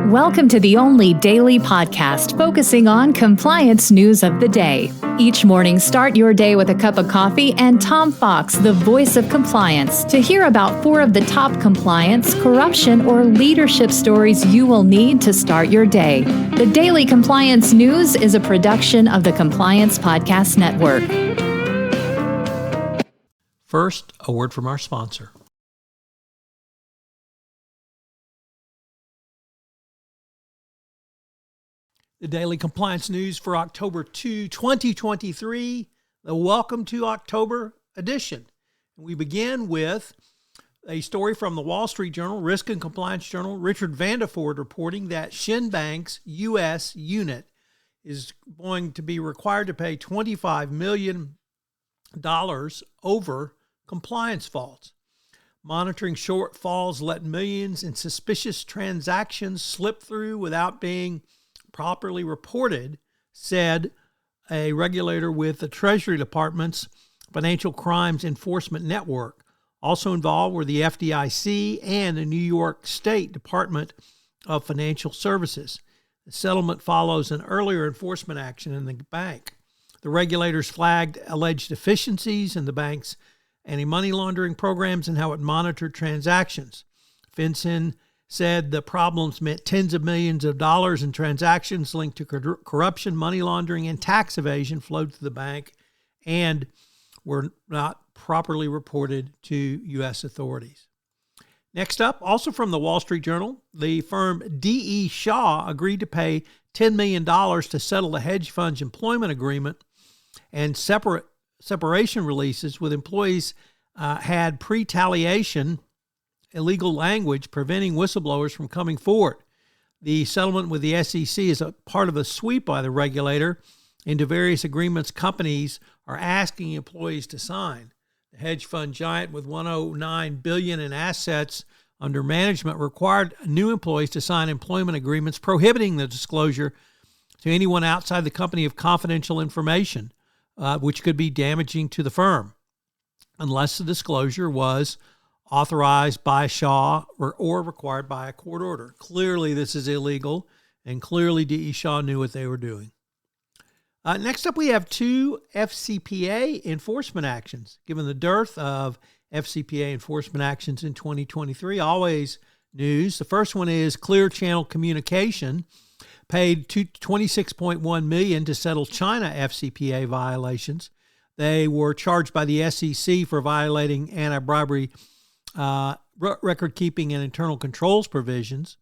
Welcome to the only daily podcast focusing on compliance news of the day. Each morning, start your day with a cup of coffee and Tom Fox, the voice of compliance, to hear about 4 of the top compliance, corruption, or leadership stories you will need to start your day. The Daily Compliance News is a production of the Compliance Podcast Network. First, a word from our sponsor. The Daily Compliance News for October 2, 2023, the Welcome to October edition. We begin with a story from the Wall Street Journal, Risk and Compliance Journal, Richard Vandeford reporting that Shinhan Bank's U.S. unit is going to be required to pay $25 million over compliance faults. Monitoring shortfalls let millions in suspicious transactions slip through without being properly reported, said a regulator with the Treasury Department's Financial Crimes Enforcement Network. Also involved were the FDIC and the New York State Department of Financial Services. The settlement follows an earlier enforcement action in the bank. The regulators flagged alleged deficiencies in the bank's anti-money laundering programs and how it monitored transactions. FinCEN said the problems meant tens of millions of dollars in transactions linked to corruption, money laundering, and tax evasion flowed through the bank and were not properly reported to U.S. authorities. Next up, also from the Wall Street Journal, the firm D.E. Shaw agreed to pay $10 million to settle the hedge fund's employment agreement and separation releases with employees had pre-taliation illegal language preventing whistleblowers from coming forward. The settlement with the SEC is a part of a sweep by the regulator into various agreements companies are asking employees to sign. The hedge fund giant with $109 billion in assets under management required new employees to sign employment agreements prohibiting the disclosure to anyone outside the company of confidential information, which could be damaging to the firm, unless the disclosure was authorized by Shaw or required by a court order. Clearly, this is illegal, and clearly D.E. Shaw knew what they were doing. Next up, we have 2 FCPA enforcement actions. Given the dearth of FCPA enforcement actions in 2023, always news. The first one is Clear Channel Communication paid $26.1 million to settle China FCPA violations. They were charged by the SEC for violating anti-bribery record-keeping and internal controls provisions.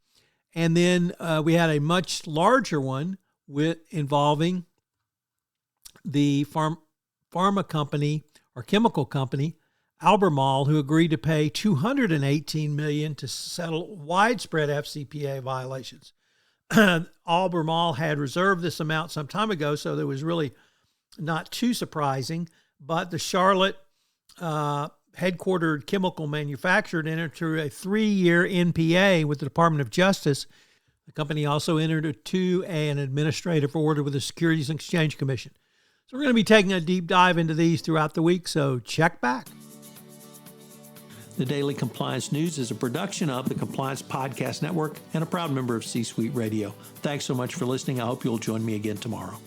And then we had a much larger one involving the pharma company or chemical company, Albemarle, who agreed to pay $218 million to settle widespread FCPA violations. Albemarle had reserved this amount some time ago, so that was really not too surprising. But the Charlotte headquartered chemical manufacturer entered into a 3-year NPA with the Department of Justice. The company also entered into an administrative order with the Securities and Exchange Commission. So we're going to be taking a deep dive into these throughout the week, so check back. The Daily Compliance News is a production of the Compliance Podcast Network and a proud member of C-Suite Radio. Thanks so much for listening. I hope you'll join me again tomorrow.